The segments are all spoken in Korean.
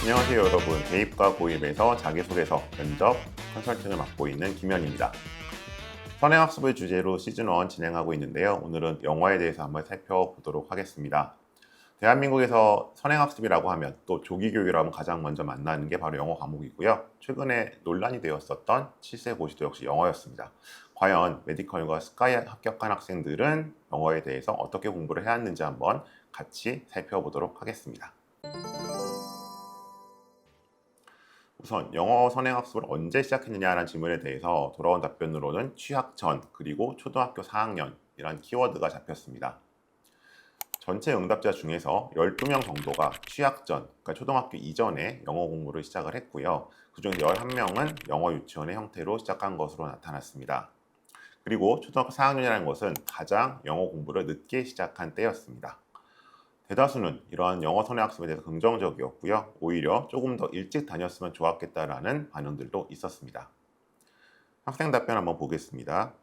안녕하세요 여러분. 대입과 고입에서 자기소개서, 면접, 컨설팅을 맡고 있는 김현입니다. 선행학습을 주제로 시즌1 진행하고 있는데요. 오늘은 영어에 대해서 한번 살펴보도록 하겠습니다. 대한민국에서 선행학습이라고 하면 또 조기교육이라고 하면 가장 먼저 만나는 게 바로 영어 과목이고요. 최근에 논란이 되었었던 7세 고시도 역시 영어였습니다. 과연 메디컬과 스카이 합격한 학생들은 영어에 대해서 어떻게 공부를 해왔는지 한번 같이 살펴보도록 하겠습니다. 우선 영어 선행학습을 언제 시작했느냐라는 질문에 대해서 돌아온 답변으로는 취학 전 그리고 초등학교 4학년이란 키워드가 잡혔습니다. 전체 응답자 중에서 12명 정도가 취학 전, 그러니까 초등학교 이전에 영어 공부를 시작을 했고요. 그중에서 11명은 영어 유치원의 형태로 시작한 것으로 나타났습니다. 그리고 초등학교 4학년이라는 것은 가장 영어 공부를 늦게 시작한 때였습니다. 대다수는 이러한 영어 선행학습에 대해서 긍정적이었고요. 오히려 조금 더 일찍 다녔으면 좋았겠다라는 반응들도 있었습니다. 학생 답변 한번 보겠습니다.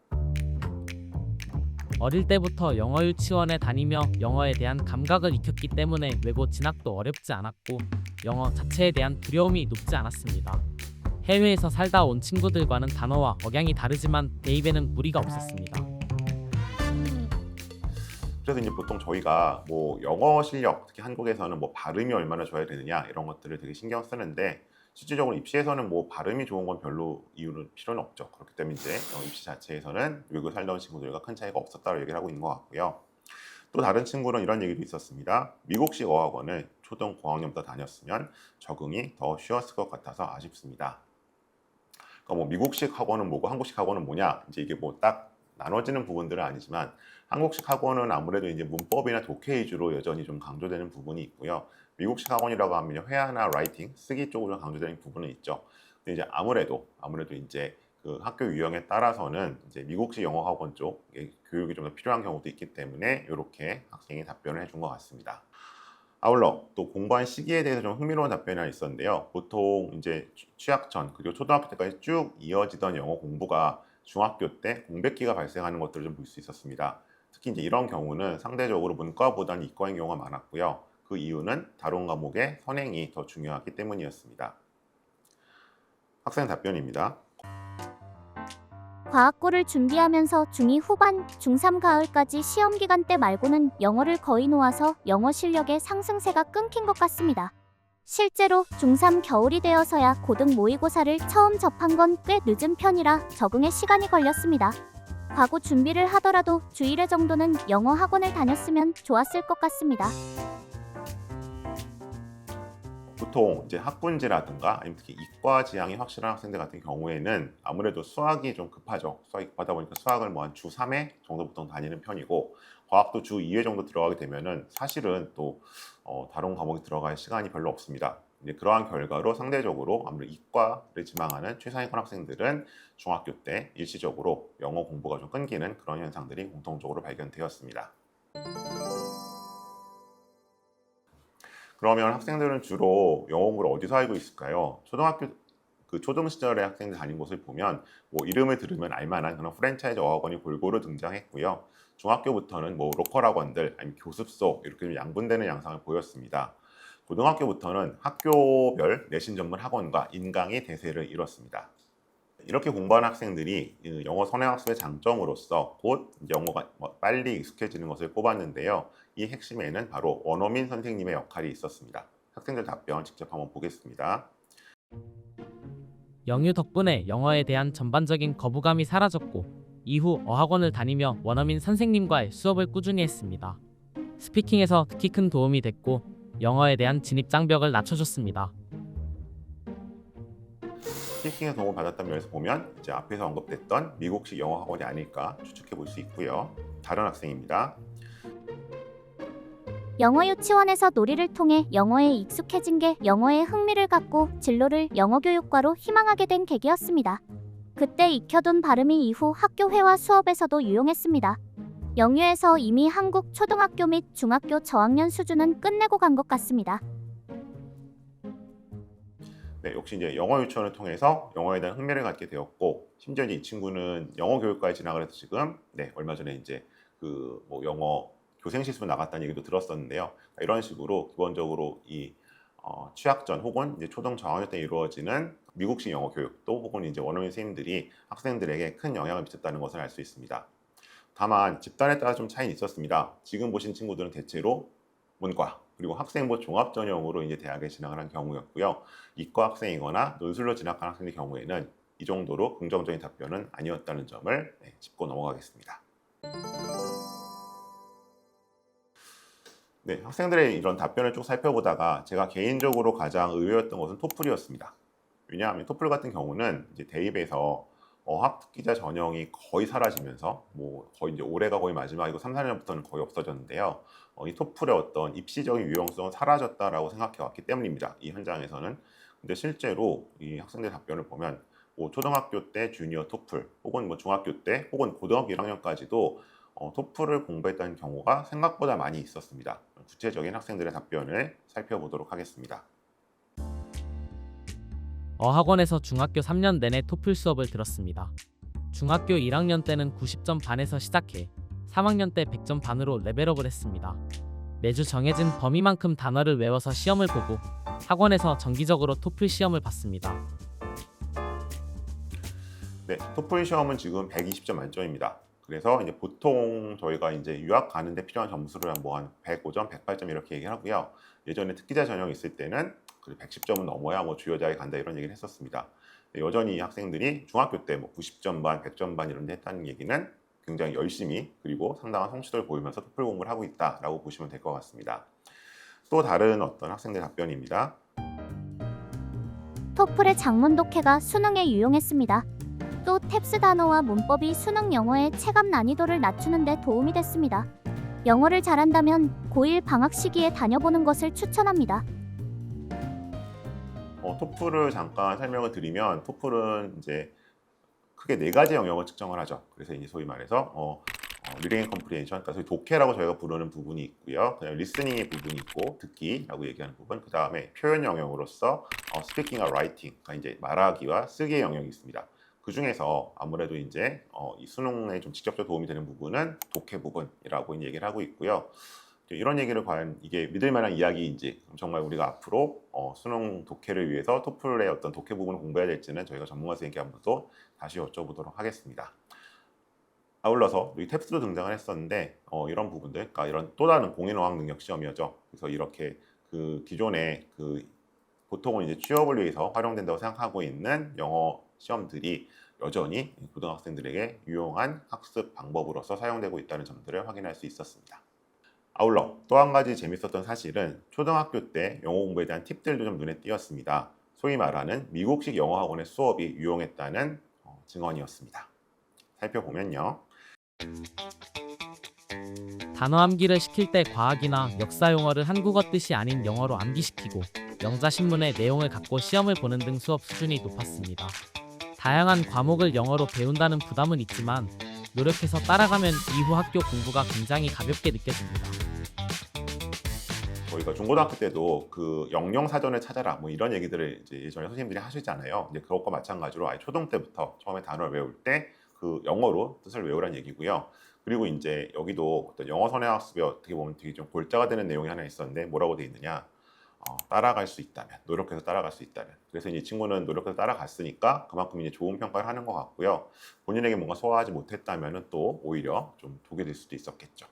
어릴 때부터 영어 유치원에 다니며 영어에 대한 감각을 익혔기 때문에 외고 진학도 어렵지 않았고 영어 자체에 대한 두려움이 높지 않았습니다. 해외에서 살다 온 친구들과는 단어와 억양이 다르지만 대입에는 무리가 없었습니다. 그래서 이제 보통 저희가 뭐 영어 실력, 특히 한국에서는 뭐 발음이 얼마나 좋아야 되느냐 이런 것들을 되게 신경 쓰는데 실질적으로 입시에서는 뭐 발음이 좋은 건 별로 이유는 필요는 없죠. 그렇기 때문에 이제 입시 자체에서는 외국에 살다 온 친구들과 큰 차이가 없었다고 얘기를 하고 있는 것 같고요. 또 다른 친구는 이런 얘기도 있었습니다. 미국식 어학원을 초등 고학년부터 다녔으면 적응이 더 쉬웠을 것 같아서 아쉽습니다. 그러니까 뭐 미국식 학원은 뭐고 한국식 학원은 뭐냐, 이제 이게 뭐 딱 나눠지는 부분들은 아니지만 한국식 학원은 아무래도 이제 문법이나 독해 위주로 여전히 좀 강조되는 부분이 있고요. 미국식 학원이라고 하면 회화나 라이팅, 쓰기 쪽으로 강조되는 부분은 있죠. 근데 이제 아무래도 이제 그 학교 유형에 따라서는 이제 미국식 영어 학원 쪽 교육이 좀 더 필요한 경우도 있기 때문에 이렇게 학생이 답변을 해준 것 같습니다. 아울러 또 공부한 시기에 대해서 좀 흥미로운 답변이 하나 있었는데요. 보통 이제 취학 전 그리고 초등학교 때까지 쭉 이어지던 영어 공부가 중학교 때 공백기가 발생하는 것들을 좀 볼 수 있었습니다. 특히 이제 이런 경우는 상대적으로 문과보다는 이과인 경우가 많았고요. 그 이유는 다른 과목의 선행이 더 중요하기 때문이었습니다. 학생 답변입니다. 과학고를 준비하면서 중2 후반, 중3 가을까지 시험 기간 때 말고는 영어를 거의 놓아서 영어 실력의 상승세가 끊긴 것 같습니다. 실제로 중3 겨울이 되어서야 고등 모의고사를 처음 접한 건 꽤 늦은 편이라 적응에 시간이 걸렸습니다. 과거 준비를 하더라도 주 1회 정도는 영어 학원을 다녔으면 좋았을 것 같습니다. 보통 이제 학군지라든가 아니면 특히 이과 지향이 확실한 학생들 같은 경우에는 아무래도 수학이 좀 급하죠. 수학이 급하다 보니까 수학을 뭐 한 주 3회 정도 보통 다니는 편이고 과학도 주 2회 정도 들어가게 되면은 사실은 또 다른 과목이 들어갈 시간이 별로 없습니다. 이제 그러한 결과로 상대적으로 아무래도 이과를 지망하는 최상위권 학생들은 중학교 때 일시적으로 영어 공부가 좀 끊기는 그런 현상들이 공통적으로 발견되었습니다. 그러면 학생들은 주로 영어 공부를 어디서 알고 있을까요? 초등학교 초등 시절에 학생들 다닌 곳을 보면 뭐 이름을 들으면 알만한 그런 프랜차이즈 어학원이 골고루 등장했고요. 중학교부터는 뭐 로컬 학원들 아니면 교습소 이렇게 좀 양분되는 양상을 보였습니다. 고등학교부터는 학교별 내신 전문 학원과 인강이 대세를 이뤘습니다. 이렇게 공부하는 학생들이 영어 선행학습의 장점으로서 곧 영어가 빨리 익숙해지는 것을 꼽았는데요. 이 핵심에는 바로 원어민 선생님의 역할이 있었습니다. 학생들 답변 직접 한번 보겠습니다. 영유 덕분에 영어에 대한 전반적인 거부감이 사라졌고 이후 어학원을 다니며 원어민 선생님과의 수업을 꾸준히 했습니다. 스피킹에서 특히 큰 도움이 됐고 영어에 대한 진입 장벽을 낮춰줬습니다. 스피킹에 도움을 받았다는 면에서 보면 이제 앞에서 언급됐던 미국식 영어 학원이 아닐까 추측해 볼 수 있고요. 다른 학생입니다. 영어 유치원에서 놀이를 통해 영어에 익숙해진 게 영어에 흥미를 갖고 진로를 영어교육과로 희망하게 된 계기였습니다. 그때 익혀둔 발음이 이후 학교 회화 수업에서도 유용했습니다. 영유에서 이미 한국 초등학교 및 중학교 저학년 수준은 끝내고 간 것 같습니다. 네, 역시 이제 영어 유치원을 통해서 영어에 대한 흥미를 갖게 되었고 심지어 이제 이 친구는 영어 교육과에 진학을 해서 지금 얼마 전에 이제 뭐 영어 교생 실습 나갔다는 얘기도 들었었는데요. 이런 식으로 기본적으로 이 취학 전 혹은 이제 초등 저학년 때 이루어지는 미국식 영어 교육도 혹은 이제 원어민 선생님들이 학생들에게 큰 영향을 미쳤다는 것을 알 수 있습니다. 다만 집단에 따라 좀 차이는 있었습니다. 지금 보신 친구들은 대체로 문과 그리고 학생부 종합 전형으로 이제 대학에 진학을 한 경우였고요. 이과 학생이거나 논술로 진학한 학생의 경우에는 이 정도로 긍정적인 답변은 아니었다는 점을 짚고 넘어가겠습니다. 네, 학생들의 이런 답변을 쭉 살펴보다가 제가 개인적으로 가장 의외였던 것은 토플이었습니다. 왜냐하면 토플 같은 경우는 이제 대입에서 어학 특기자 전형이 거의 사라지면서 뭐 거의 이제 올해가 거의 마지막이고 3, 4년부터는 거의 없어졌는데요. 이 토플의 어떤 입시적인 유용성은 사라졌다라고 생각해 왔기 때문입니다. 이 현장에서는. 근데 실제로 이 학생들 답변을 보면 뭐 초등학교 때 주니어 토플 혹은 뭐 중학교 때 혹은 고등학교 1학년까지도 토플을 공부했다는 경우가 생각보다 많이 있었습니다. 구체적인 학생들의 답변을 살펴보도록 하겠습니다. 어학원에서 중학교 3년 내내 토플 수업을 들었습니다. 중학교 1학년 때는 90점 반에서 시작해 3학년 때 100점 반으로 레벨업을 했습니다. 매주 정해진 범위만큼 단어를 외워서 시험을 보고 학원에서 정기적으로 토플 시험을 봤습니다. 네, 토플 시험은 지금 120점 만점입니다. 그래서 이제 보통 저희가 이제 유학 가는데 필요한 점수를 한 105점, 108점 이렇게 얘기하고요. 예전에 특기자 전형 있을 때는 110점은 넘어야 뭐 주요대학에 간다 이런 얘기를 했었습니다. 여전히 이 학생들이 중학교 때 뭐 90점 반, 100점 반 이런 데 했다는 얘기는 굉장히 열심히 그리고 상당한 성취도를 보이면서 토플 공부를 하고 있다라고 보시면 될 것 같습니다. 또 다른 어떤 학생들 답변입니다. 토플의 장문 독해가 수능에 유용했습니다. 또 탭스 단어와 문법이 수능 영어의 체감 난이도를 낮추는 데 도움이 됐습니다. 영어를 잘한다면 고1 방학 시기에 다녀보는 것을 추천합니다. 토플을 잠깐 설명을 드리면 토플은 이제 크게 4가지 영역을 측정을 하죠. 그래서 이제 소위 말해서 리딩 앤 컴프리헨션, 그러니까 소위 독해라고 저희가 부르는 부분이 있고요. 그다음에 리스닝의 부분이 있고 듣기라고 얘기하는 부분, 그 다음에 표현 영역으로서 스피킹과 라이팅, 그러니까 이제 말하기와 쓰기의 영역이 있습니다. 그 중에서 아무래도 이제 이 수능에 좀 직접적 도움이 되는 부분은 독해 부분이라고 이제 얘기를 하고 있고요. 이런 얘기를 과연 이게 믿을 만한 이야기인지, 정말 우리가 앞으로 수능 독해를 위해서 토플의 어떤 독해 부분을 공부해야 될지는 저희가 전문가 선생님께 한번 또 다시 여쭤보도록 하겠습니다. 아울러서 이 탭스도 등장을 했었는데 이런 부분들, 그러니까 이런 또 다른 공인어학 능력 시험이었죠. 그래서 이렇게 그 기존에 그 보통은 이제 취업을 위해서 활용된다고 생각하고 있는 영어 시험들이 여전히 고등학생들에게 유용한 학습 방법으로서 사용되고 있다는 점들을 확인할 수 있었습니다. 아울러 또 한 가지 재밌었던 사실은 초등학교 때 영어 공부에 대한 팁들도 좀 눈에 띄었습니다. 소위 말하는 미국식 영어 학원의 수업이 유용했다는 증언이었습니다. 살펴보면요. 단어 암기를 시킬 때 과학이나 역사 용어를 한국어 뜻이 아닌 영어로 암기시키고 영자신문의 내용을 갖고 시험을 보는 등 수업 수준이 높았습니다. 다양한 과목을 영어로 배운다는 부담은 있지만 노력해서 따라가면 이후 학교 공부가 굉장히 가볍게 느껴집니다. 저희가 중고등학교 때도 그 영영 사전을 찾아라 뭐 이런 얘기들을 이제 예전에 선생님들이 하시잖아요. 이제 그것과 마찬가지로 아예 초등 때부터 처음에 단어를 외울 때 그 영어로 뜻을 외우라는 얘기고요. 그리고 이제 여기도 어떤 영어 선행 학습에 어떻게 보면 되게 좀 골자가 되는 내용이 하나 있었는데 뭐라고 돼 있느냐? 따라갈 수 있다면, 노력해서 따라갈 수 있다면. 그래서 이 친구는 노력해서 따라갔으니까 그만큼 이제 좋은 평가를 하는 것 같고요. 본인에게 뭔가 소화하지 못했다면은 또 오히려 좀 독이 될 수도 있었겠죠.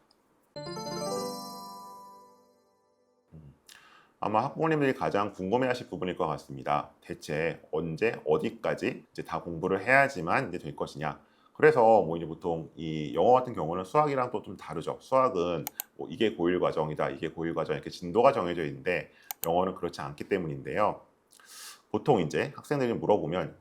아마 학부모님들이 가장 궁금해하실 부분일 것 같습니다. 대체 언제 어디까지 이제 다 공부를 해야지만 이제 될 것이냐? 그래서 뭐 이제 보통 이 영어 같은 경우는 수학이랑 또 좀 다르죠. 수학은 뭐 이게 고1 과정이다, 이게 고1 과정 이렇게 진도가 정해져 있는데 영어는 그렇지 않기 때문인데요. 보통 이제 학생들이 물어보면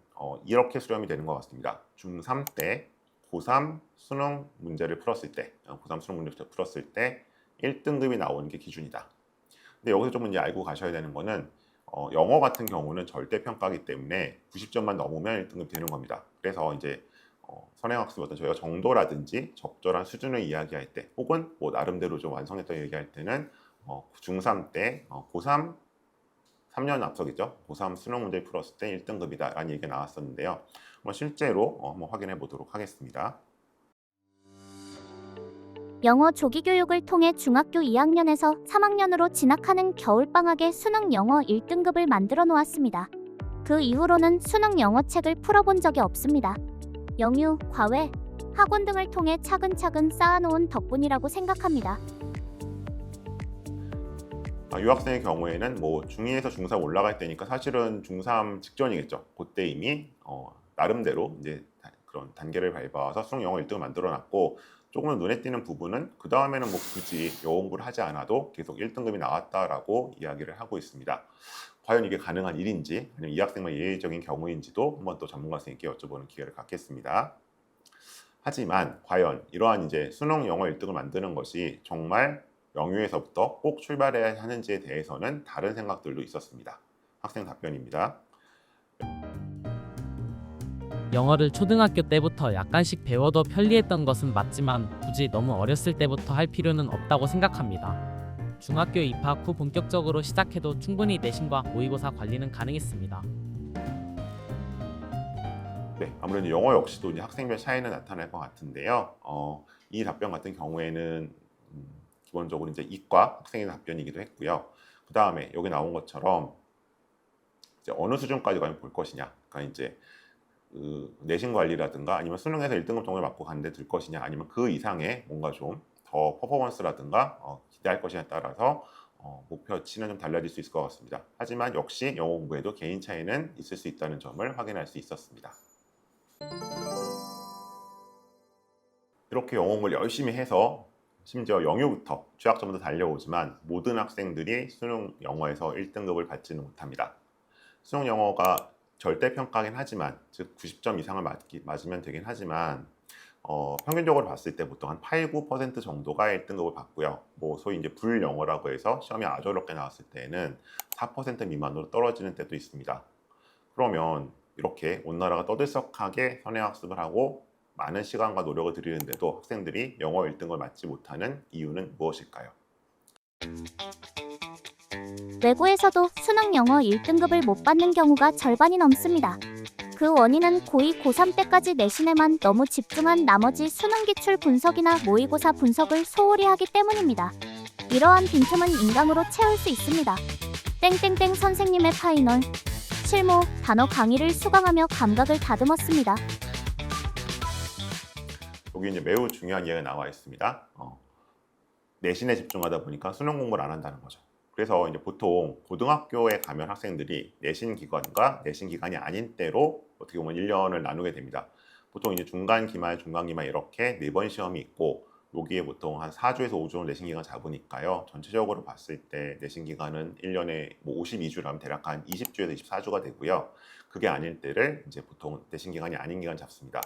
이렇게 수렴이 되는 것 같습니다. 중3 때 고3 수능 문제를 풀었을 때, 고3 수능 문제를 풀었을 때 1등급이 나오는 게 기준이다. 근데 여기서 좀 이제 알고 가셔야 되는 거는 영어 같은 경우는 절대 평가이기 때문에 90점만 넘으면 1등급 되는 겁니다. 그래서 이제 선행학습 어떤 저희가 정도라든지 적절한 수준을 이야기할 때 혹은 뭐 나름대로 좀 완성했다고 얘기할 때는 중3 때 고3 3년 앞서겠죠. 고3 수능 문제 풀었을 때 1등급이다 라는 얘기가 나왔었는데요. 실제로 한번 확인해 보도록 하겠습니다. 영어 조기 교육을 통해 중학교 2학년에서 3학년으로 진학하는 겨울방학에 수능 영어 1등급을 만들어 놓았습니다. 그 이후로는 수능 영어 책을 풀어본 적이 없습니다. 영유, 과외, 학원 등을 통해 차근차근 쌓아놓은 덕분이라고 생각합니다. 유학생의 경우에는 뭐 중2에서 중3 올라갈 때니까 사실은 중3 직전이겠죠. 그때 이미 나름대로 이제 그런 단계를 밟아서 수능 영어 1등을 만들어놨고, 조금 눈에 띄는 부분은 그 다음에는 뭐 굳이 영어 공부를 하지 않아도 계속 1등급이 나왔다라고 이야기를 하고 있습니다. 과연 이게 가능한 일인지, 아니면 이 학생만 예외적인 경우인지도 한번 또 전문가 선생님께 여쭤보는 기회를 갖겠습니다. 하지만 과연 이러한 이제 수능 영어 1등을 만드는 것이 정말 영유에서부터 꼭 출발해야 하는지에 대해서는 다른 생각들도 있었습니다. 학생 답변입니다. 영어를 초등학교 때부터 약간씩 배워도 편리했던 것은 맞지만 굳이 너무 어렸을 때부터 할 필요는 없다고 생각합니다. 중학교에 입학 후 본격적으로 시작해도 충분히 내신과 모의고사 관리는 가능했습니다. 네, 아무래도 영어 역시도 이제 학생별 차이는 나타날 것 같은데요. 이 답변 같은 경우에는 기본적으로 이제 이과 학생의 답변이기도 했고요. 그 다음에 여기 나온 것처럼 이제 어느 수준까지 과연 볼 것이냐, 그러니까 이제 그 내신 관리라든가 아니면 수능에서 1등급 정도를 맞고 가는데 들 것이냐, 아니면 그 이상의 뭔가 좀 더 퍼포먼스라든가 기대할 것이냐에 따라서 목표치는 좀 달라질 수 있을 것 같습니다. 하지만 역시 영어 공부에도 개인 차이는 있을 수 있다는 점을 확인할 수 있었습니다. 이렇게 영어 공부를 열심히 해서 심지어 영유부터 취약점도 달려오지만 모든 학생들이 수능 영어에서 1등급을 받지는 못합니다. 수능 영어가 절대평가긴 하지만, 즉 90점 이상을 맞으면 되긴 하지만 평균적으로 봤을 때 보통 한 8, 9% 정도가 1등급을 받고요. 뭐 소위 이제 불영어라고 해서 시험이 아주 어렵게 나왔을 때에는 4% 미만으로 떨어지는 때도 있습니다. 그러면 이렇게 온 나라가 떠들썩하게 선행학습을 하고 많은 시간과 노력을 들이는데도 학생들이 영어 1등을 맞지 못하는 이유는 무엇일까요? 외고에서도 수능 영어 1등급을 못 받는 경우가 절반이 넘습니다. 그 원인은 고2, 고3 때까지 내신에만 너무 집중한 나머지 수능 기출 분석이나 모의고사 분석을 소홀히 하기 때문입니다. 이러한 빈틈은 인강으로 채울 수 있습니다. 땡땡땡 선생님의 파이널, 실무, 단어 강의를 수강하며 감각을 다듬었습니다. 여기 이제 매우 중요한 이야기가 나와 있습니다. 내신에 집중하다 보니까 수능 공부를 안 한다는 거죠. 그래서 이제 보통 고등학교에 가면 학생들이 내신 기간과 내신 기간이 아닌 때로 어떻게 보면 1년을 나누게 됩니다. 보통 이제 중간 기말, 중간 기말 이렇게 4번 시험이 있고, 여기에 보통 한 4주에서 5주 내신 기간 잡으니까요. 전체적으로 봤을 때 내신 기간은 1년에 뭐 52주라면 대략 한 20주에서 24주가 되고요. 그게 아닐 때를 이제 보통 내신 기간이 아닌 기간 잡습니다.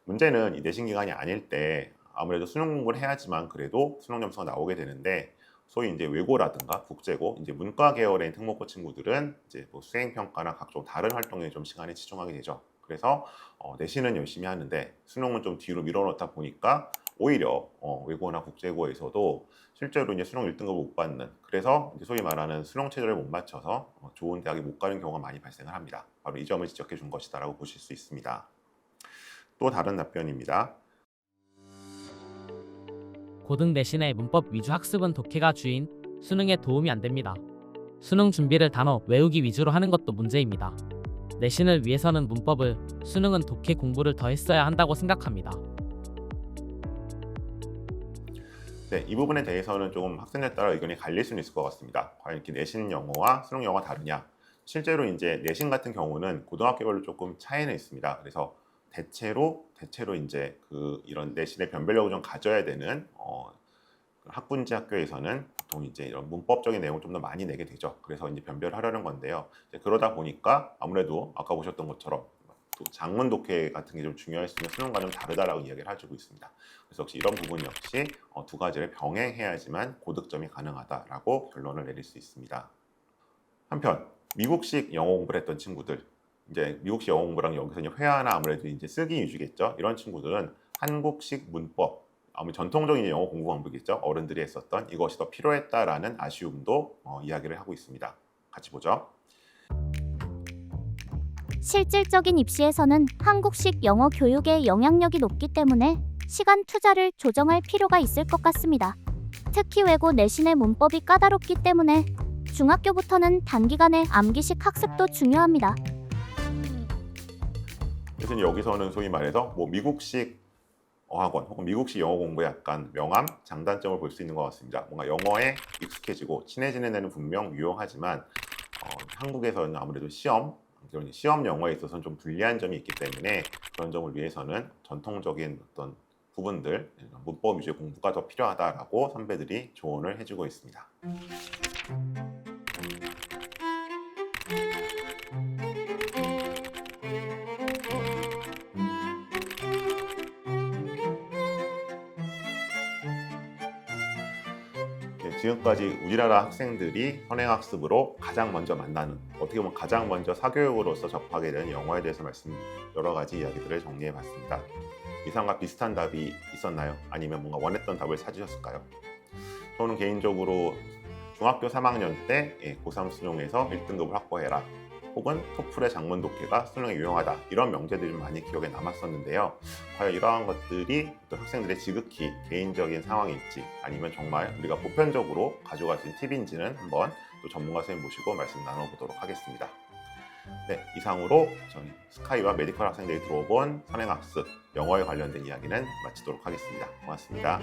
문제는 이 내신 기간이 아닐 때 아무래도 수능 공부를 해야지만 그래도 수능 점수가 나오게 되는데, 소위 이제 외고라든가 국제고, 이제 문과 계열의 특목고 친구들은 이제 뭐 수행 평가나 각종 다른 활동에 좀 시간에 치중하게 되죠. 그래서 내신은 열심히 하는데 수능은 좀 뒤로 밀어놓다 보니까 오히려 외고나 국제고에서도 실제로 이제 수능 1등급을 못 받는, 그래서 이제 소위 말하는 수능 체제를 못 맞춰서 좋은 대학에 못 가는 경우가 많이 발생을 합니다. 바로 이 점을 지적해 준 것이다라고 보실 수 있습니다. 또 다른 답변입니다. 고등 내신의 문법 위주 학습은 독해가 주인, 수능에 도움이 안 됩니다. 수능 준비를 단어 외우기 위주로 하는 것도 문제입니다. 내신을 위해서는 문법을, 수능은 독해 공부를 더 했어야 한다고 생각합니다. 네, 이 부분에 대해서는 조금 학생에 따라 의견이 갈릴 수는 있을 것 같습니다. 과연 이렇게 내신 영어와 수능 영어가 다르냐? 실제로 이제 내신 같은 경우는 고등학교별로 조금 차이는 있습니다. 그래서 대체로 이제 이런 내신의 변별력을 좀 가져야 되는 학군지 학교에서는 보통 이제 이런 문법적인 내용을 좀 더 많이 내게 되죠. 그래서 이제 변별하려는 건데요. 이제 그러다 보니까 아무래도 아까 보셨던 것처럼 또 장문 독해 같은 게 좀 중요할 수 있는 수능과 좀 다르다라고 이야기를 해주고 있습니다. 그래서 역시 이런 부분 역시 두 가지를 병행해야지만 고득점이 가능하다라고 결론을 내릴 수 있습니다. 한편 미국식 영어 공부를 했던 친구들, 이제 미국식 영어 공부랑 여기서 이제 회화나 아무래도 이제 쓰기 위주겠죠. 이런 친구들은 한국식 문법, 아무래도 전통적인 영어 공부 방법이겠죠. 어른들이 했었던 이것이 더 필요했다라는 아쉬움도 이야기를 하고 있습니다. 같이 보죠. 실질적인 입시에서는 한국식 영어 교육의 영향력이 높기 때문에 시간 투자를 조정할 필요가 있을 것 같습니다. 특히 외고 내신의 문법이 까다롭기 때문에 중학교부터는 단기간에 암기식 학습도 중요합니다. 그래서 여기서는 소위 말해서 뭐 미국식 어학원 혹은 미국식 영어 공부의 약간 명암, 장단점을 볼 수 있는 것 같습니다. 뭔가 영어에 익숙해지고 친해지는 데는 분명 유용하지만 한국에서는 아무래도 시험 영어에 있어서는 좀 불리한 점이 있기 때문에 그런 점을 위해서는 전통적인 어떤 부분들, 문법 위주의 공부가 더 필요하다라고 선배들이 조언을 해주고 있습니다. 지금까지 우리나라 학생들이 선행학습으로 가장 먼저 만나는, 어떻게 보면 가장 먼저 사교육으로서 접하게 되는 영어에 대해서 여러 가지 이야기들을 정리해 봤습니다. 이상과 비슷한 답이 있었나요? 아니면 뭔가 원했던 답을 찾으셨을까요? 저는 개인적으로 중학교 3학년 때 고3 수능에서 1등급을 확보해라, 혹은 토플의 작문 독해가 수능에 유용하다, 이런 명제들이 좀 많이 기억에 남았었는데요. 과연 이러한 것들이 또 학생들의 지극히 개인적인 상황일지, 아니면 정말 우리가 보편적으로 가져갈 수 있는 팁인지는 한번 또 전문가 선생님 모시고 말씀 나눠보도록 하겠습니다. 네, 이상으로 저희 스카이와 메디컬 학생들이 들어본 선행학습, 영어에 관련된 이야기는 마치도록 하겠습니다. 고맙습니다.